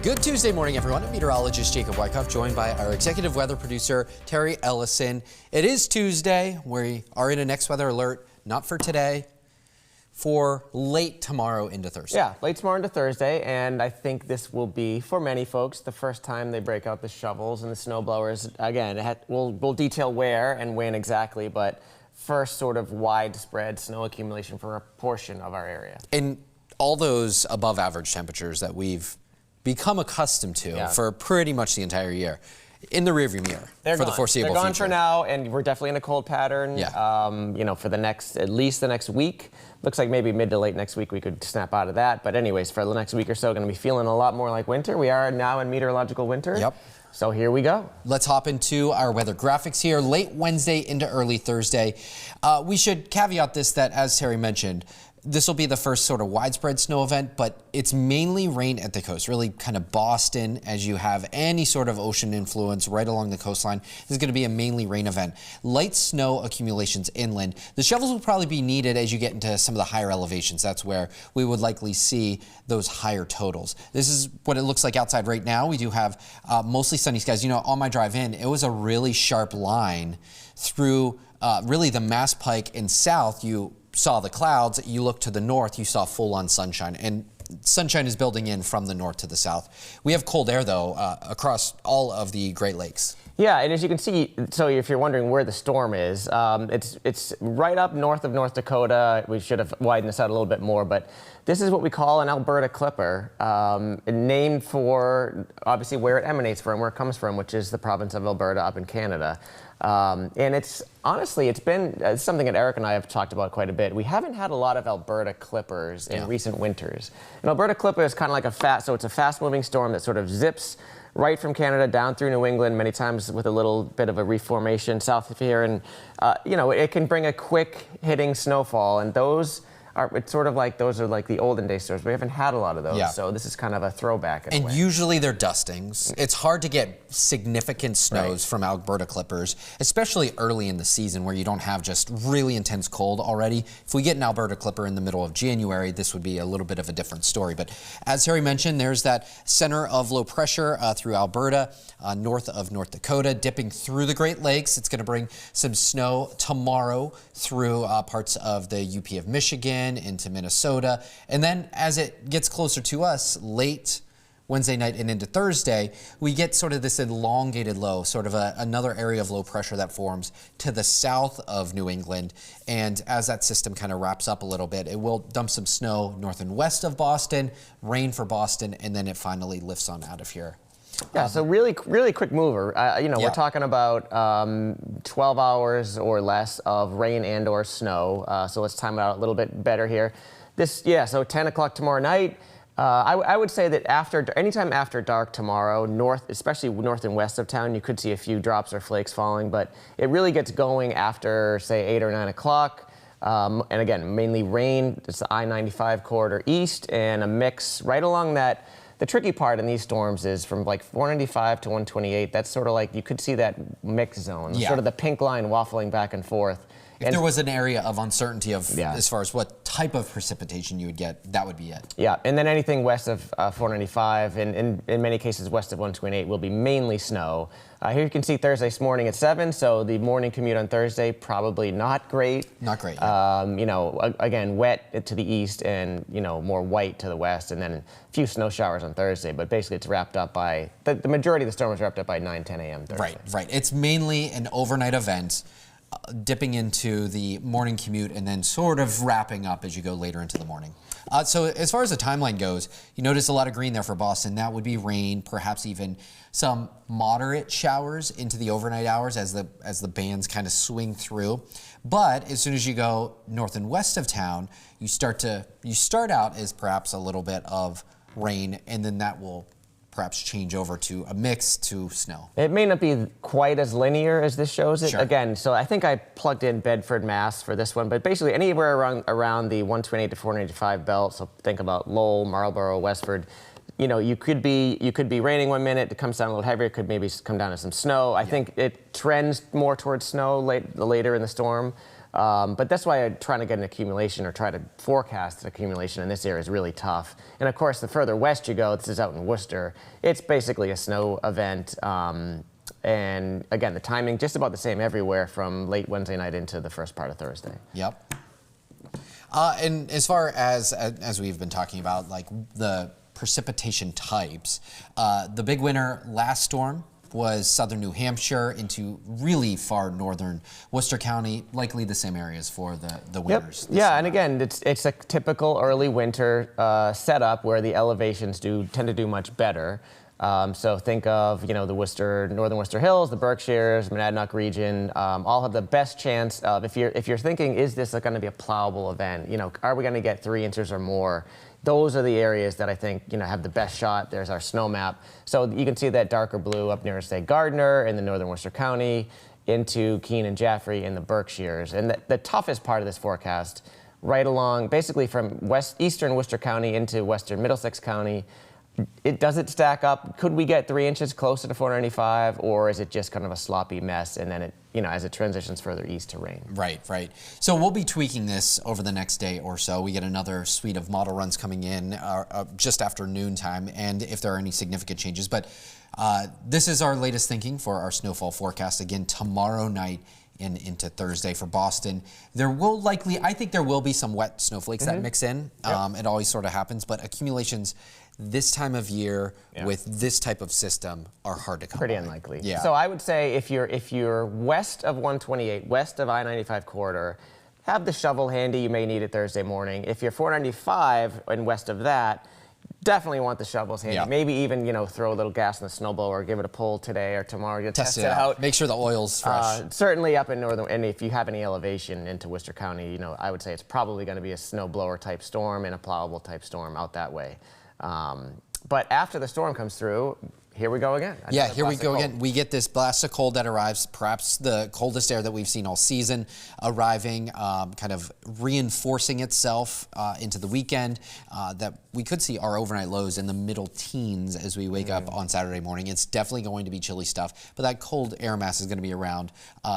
Good Tuesday morning, everyone. I'm meteorologist Jacob Wycoff, joined by our executive weather producer, Terry Eliasen. It is Tuesday. We are in a next weather alert, not for today, for late tomorrow into Thursday. Yeah, late tomorrow into Thursday, and I think this will be, for many folks, the first time they break out the shovels and the snow blowers. Again, we'll detail where and when exactly, but first sort of widespread snow accumulation for a portion of our area. And all those above average temperatures that we've become accustomed to for pretty much the entire year in the rearview mirror for the foreseeable future. They're gone for now, and we're definitely in a cold pattern. You know, for the next, at least the next week. Looks like maybe mid to late next week we could snap out of that. But anyways, for the next week or so, going to be feeling a lot more like winter. We are now in meteorological winter. Yep. So here we go. Let's hop into our weather graphics here. Late Wednesday into early Thursday. We should caveat this that, as Terry mentioned, this will be the first sort of widespread snow event, but it's mainly rain at the coast, really kind of Boston, as you have any sort of ocean influence right along the coastline. This is going to be a mainly rain event. Light snow accumulations inland. The shovels will probably be needed as you get into some of the higher elevations. That's where we would likely see those higher totals. This is what it looks like outside right now. We do have mostly sunny skies. You know, on my drive in, it was a really sharp line through really the Mass Pike and south. You saw the clouds, you look to the north, you saw full-on sunshine, and sunshine is building in from the north to the south. We have cold air, though, across all of the Great Lakes. Yeah, and as you can see, so if you're wondering where the storm is, it's right up north of North Dakota. We should have widened this out a little bit more, but this is what we call an Alberta Clipper, named for obviously where it emanates from, where it comes from, which is the province of Alberta up in Canada. And it's honestly, it's been something that Eric and I have talked about quite a bit. We haven't had a lot of Alberta Clippers in recent winters. An Alberta Clipper is kind of like it's a fast-moving storm that sort of zips right from Canada down through New England, many times with a little bit of a reformation south of here. And, you know, it can bring a quick hitting snowfall, and it's sort of like those are like the olden day storms. We haven't had a lot of those, so this is kind of a throwback in a way. Usually they're dustings. It's hard to get significant snows from Alberta Clippers, especially early in the season where you don't have just really intense cold already. If we get an Alberta Clipper in the middle of January, this would be a little bit of a different story. But as Harry mentioned, there's that center of low pressure through Alberta, north of North Dakota, dipping through the Great Lakes. It's going to bring some snow tomorrow through parts of the UP of Michigan, into Minnesota, and then as it gets closer to us late Wednesday night and into Thursday, we get sort of this elongated low, sort of another area of low pressure that forms to the south of New England. And as that system kind of wraps up a little bit, it will dump some snow north and west of Boston, rain for Boston, and then it finally lifts on out of here. Yeah, so really quick mover. You know, we're talking about 12 hours or less of rain and or snow. So let's time it out a little bit better here. So 10 o'clock tomorrow night. I would say that anytime after dark tomorrow, especially north and west of town, you could see a few drops or flakes falling, but it really gets going after, say, 8 or 9 o'clock. And again, mainly rain. It's the I-95 corridor east, and a mix right along that. The tricky part in these storms is from like 495 to 128. That's sort of like, you could see that mix zone, sort of the pink line waffling back and forth. If there was an area of uncertainty of as far as what type of precipitation you would get, that would be it. Yeah, and then anything west of 495 and in many cases west of 128 will be mainly snow. Here you can see Thursday's morning at 7, so the morning commute on Thursday probably not great. Not great. You know, again, wet to the east and, you know, more white to the west, and then a few snow showers on Thursday, but basically it's wrapped up by, the majority of the storm is wrapped up by 9, 10 a.m. Thursday. Right. It's mainly an overnight event, dipping into the morning commute and then sort of wrapping up as you go later into the morning. So as far as the timeline goes, you notice a lot of green there for Boston. That would be rain, perhaps even some moderate showers into the overnight hours as the bands kind of swing through. But as soon as you go north and west of town, you start out as perhaps a little bit of rain, and then that will perhaps change over to a mix to snow. It may not be quite as linear as this shows it. Again, so I think I plugged in Bedford, Mass for this one, but basically anywhere around the 128 to 495 belt, so think about Lowell, Marlborough, Westford, you know, you could be raining 1 minute, it comes down a little heavier, it could maybe come down to some snow. I think it trends more towards snow later in the storm. But that's why trying to get an accumulation or try to forecast an accumulation in this area is really tough. And of course, the further west you go, this is out in Worcester, it's basically a snow event. And again, the timing just about the same everywhere from late Wednesday night into the first part of Thursday. Yep. And as far as we've been talking about, like the precipitation types, the big winner last storm was southern New Hampshire into really far northern Worcester County, likely the same areas for the winners. Yep. Yeah, and again, it's a typical early winter setup where the elevations tend to do much better. So think of, the northern Worcester Hills, the Berkshires, Monadnock region, all have the best chance of, if you're thinking, is this going to be a plowable event? Are we going to get 3 inches or more? Those are the areas that I think, have the best shot. There's our snow map. So you can see that darker blue up near, say, Gardner in the northern Worcester County, into Keene and Jaffrey in the Berkshires. And the toughest part of this forecast, right along, basically from eastern Worcester County into western Middlesex County, does it stack up? Could we get 3 inches closer to 495, or is it just kind of a sloppy mess and then it, as it transitions further east to rain? Right. So we'll be tweaking this over the next day or so. We get another suite of model runs coming in just after noontime, and if there are any significant changes. But this is our latest thinking for our snowfall forecast. Again, tomorrow night and into Thursday for Boston. I think there will be some wet snowflakes that mix in. Yep. It always sort of happens, but accumulations this time of year with this type of system are hard to come Pretty by. unlikely. Yeah. So I would say if you're west of 128, west of I-95 corridor, have the shovel handy. You may need it Thursday morning. If you're 495 and west of that, definitely want the shovels handy. Yeah. Maybe even, throw a little gas in the snowblower, give it a pull today or tomorrow. Test it out. Make sure the oil's fresh. Certainly up in northern, and if you have any elevation into Worcester County, I would say it's probably going to be a snowblower type storm and a plowable type storm out that way. But after the storm comes through, here we go again. Here we go again. We get this blast of cold that arrives, perhaps the coldest air that we've seen all season, arriving, kind of reinforcing itself into the weekend, that we could see our overnight lows in the middle teens as we wake up on Saturday morning. It's definitely going to be chilly stuff, but that cold air mass is going to be around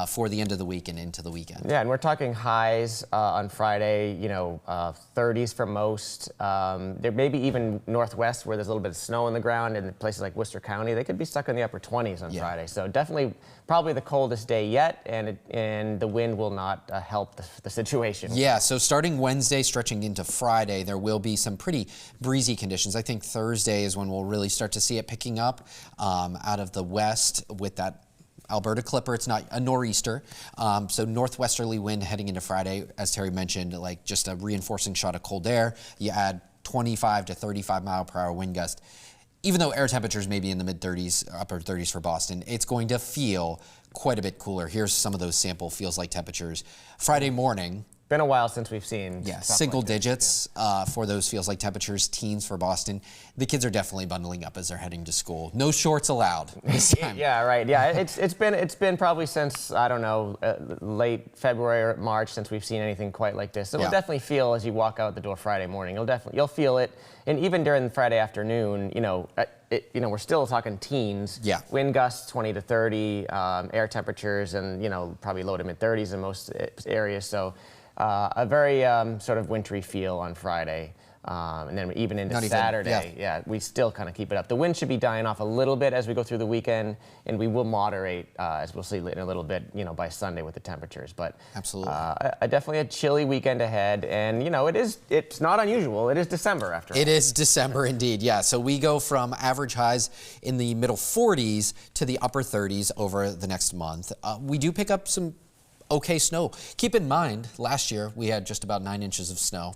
for the end of the week and into the weekend. Yeah, and we're talking highs on Friday, 30s for most. There may be even northwest where there's a little bit of snow on the ground, and places like Worcester County, they could be stuck in the upper 20s on Friday. So definitely probably the coldest day yet, and the wind will not help the situation. Yeah, so starting Wednesday, stretching into Friday, there will be some pretty breezy conditions. I think Thursday is when we'll really start to see it picking up out of the west with that Alberta Clipper. It's not a nor'easter, so northwesterly wind heading into Friday, as Terry mentioned, like just a reinforcing shot of cold air. You add 25 to 35 mile per hour wind gust. Even though air temperatures may be in the mid-30s, upper 30s for Boston, it's going to feel quite a bit cooler. Here's some of those sample feels like temperatures. Friday morning. Been a while since we've seen single digits for those feels like temperatures, teens for Boston. The kids are definitely bundling up as they're heading to school. No shorts allowed this time. Yeah, right. Yeah, it's been probably since, I don't know, late February or March since we've seen anything quite like this. So it'll definitely feel as you walk out the door Friday morning. You'll feel it, and even during the Friday afternoon, we're still talking teens. Yeah. Wind gusts 20 to 30, air temperatures, and probably low to mid 30s in most areas. So. A very sort of wintry feel on Friday, and then even into Saturday. We still kind of keep it up. The wind should be dying off a little bit as we go through the weekend, and we will moderate, as we'll see in a little bit, by Sunday with the temperatures. But absolutely, definitely a chilly weekend ahead, and it's not unusual. It is December after all. It is December indeed. Yeah, so we go from average highs in the middle 40s to the upper 30s over the next month. We do pick up some okay snow. Keep in mind, last year we had just about 9 inches of snow,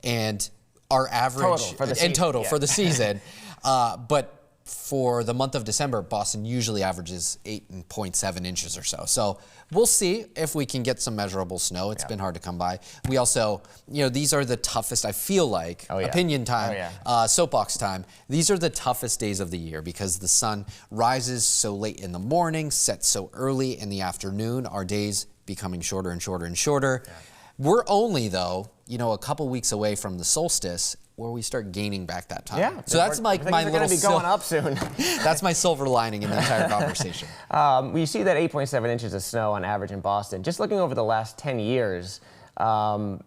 and our average for the season. But for the month of December, Boston usually averages 8.7 inches or so. So we'll see if we can get some measurable snow. It's been hard to come by. We also, these are the toughest, I feel like, opinion time, soapbox time. These are the toughest days of the year because the sun rises so late in the morning, sets so early in the afternoon. Our days becoming shorter and shorter and shorter. We're only, though, a couple weeks away from the solstice, where we start gaining back that time. Yeah. So that's my Things are little going to be going up soon. That's my silver lining in the entire conversation. You see that 8.7 inches of snow on average in Boston. Just looking over the last 10 years, that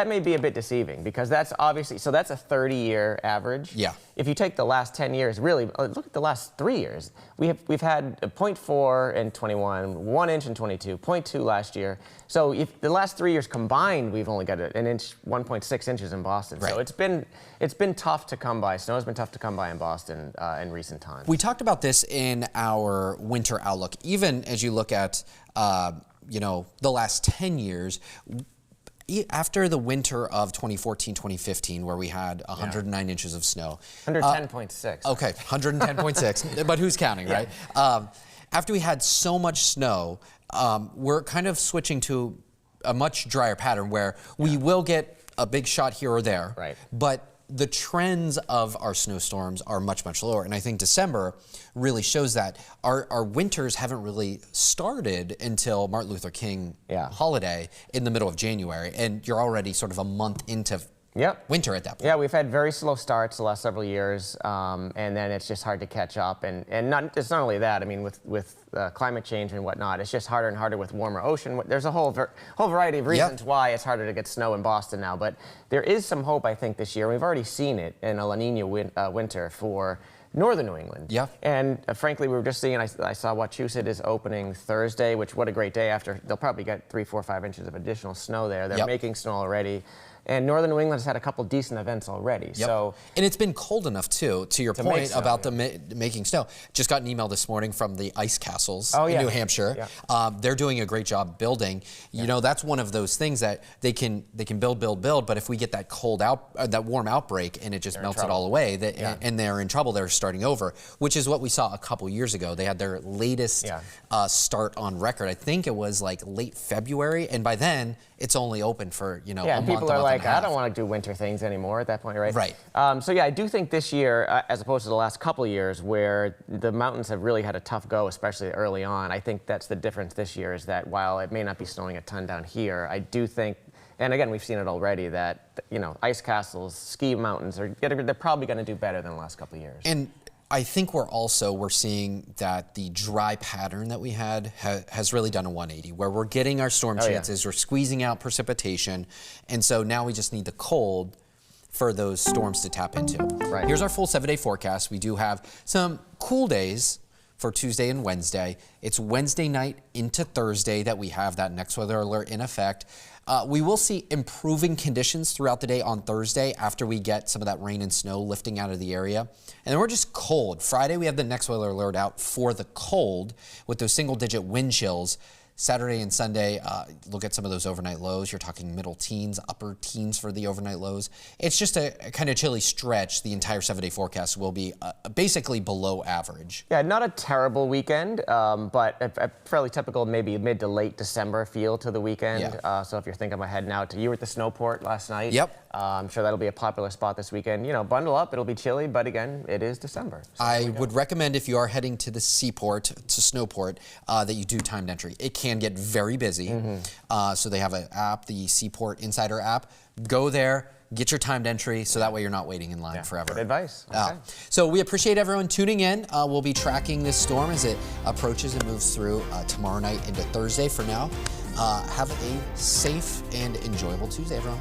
may be a bit deceiving because that's obviously, so that's a 30-year average. Yeah. If you take the last 10 years, really, look at the last 3 years. We've had a 0.4 in 21, 1 inch in 22, 0.2 last year. So if the last 3 years combined, we've only got an inch, 1.6 inches in Boston. Right. So it's been tough to come by. Snow has been tough to come by in Boston in recent times. We talked about this in our winter outlook. Even as you look at, the last 10 years, after the winter of 2014, 2015, where we had 109 inches of snow. 110.6. Okay, 110.6, but who's counting, right? After we had so much snow, we're kind of switching to a much drier pattern where we will get a big shot here or there, right. But the trends of our snowstorms are much, much lower. And I think December really shows that. Our winters haven't really started until Martin Luther King holiday in the middle of January. And you're already sort of a month into winter at that point. Yeah, we've had very slow starts the last several years, and then it's just hard to catch up. And it's not only that. I mean, with climate change and whatnot, it's just harder and harder with warmer ocean. There's a whole variety of reasons why it's harder to get snow in Boston now. But there is some hope, I think, this year. We've already seen it in a La Nina winter for northern New England. Yeah. And frankly, we were just seeing, I saw Wachusett is opening Thursday, which what a great day after. They'll probably get 3, 4, 5 inches of additional snow there. They're making snow already. And northern New England has had a couple decent events already. So, and it's been cold enough too, to your point about the making snow. Just got an email this morning from the ice castles in New Hampshire. They're doing a great job building. You know, that's one of those things that they can build, but if we get that that warm outbreak and it just melts it all away, and they're in trouble, they're starting over, which is what we saw a couple years ago. They had their latest start on record. I think it was like late February, and by then it's only open for a month, people are like, I don't want to do winter things anymore at that point, right? Right. So I do think this year, as opposed to the last couple of years where the mountains have really had a tough go, especially early on, I think that's the difference this year is that while it may not be snowing a ton down here, I do think, and again, we've seen it already, that, ice castles, ski mountains, they're probably going to do better than the last couple of years. And I think we're seeing that the dry pattern that we had has really done a 180, where we're getting our storm chances, we're squeezing out precipitation, and so now we just need the cold for those storms to tap into. Right. Here's our full 7-day forecast. We do have some cool days for Tuesday and Wednesday. It's Wednesday night into Thursday that we have that next weather alert in effect. We will see improving conditions throughout the day on Thursday after we get some of that rain and snow lifting out of the area. And then we're just cold. Friday, we have the next weather alert out for the cold with those single-digit wind chills. Saturday and Sunday, look at some of those overnight lows. You're talking middle teens, upper teens for the overnight lows. It's just a kind of chilly stretch. The entire 7-day forecast will be basically below average. Yeah, not a terrible weekend, but a fairly typical maybe mid to late December feel to the weekend. So if you're thinking about heading out you were at the Snowport last night. I'm sure that'll be a popular spot this weekend. Bundle up. It'll be chilly, but again, it is December. So I would recommend if you are heading to the seaport, to Snowport, that you do timed entry. It can get very busy. So they have an app, the Seaport Insider app. Go there, get your timed entry, so that way you're not waiting in line forever. Good advice. Okay. So we appreciate everyone tuning in. We'll be tracking this storm as it approaches and moves through tomorrow night into Thursday. For now, have a safe and enjoyable Tuesday, everyone.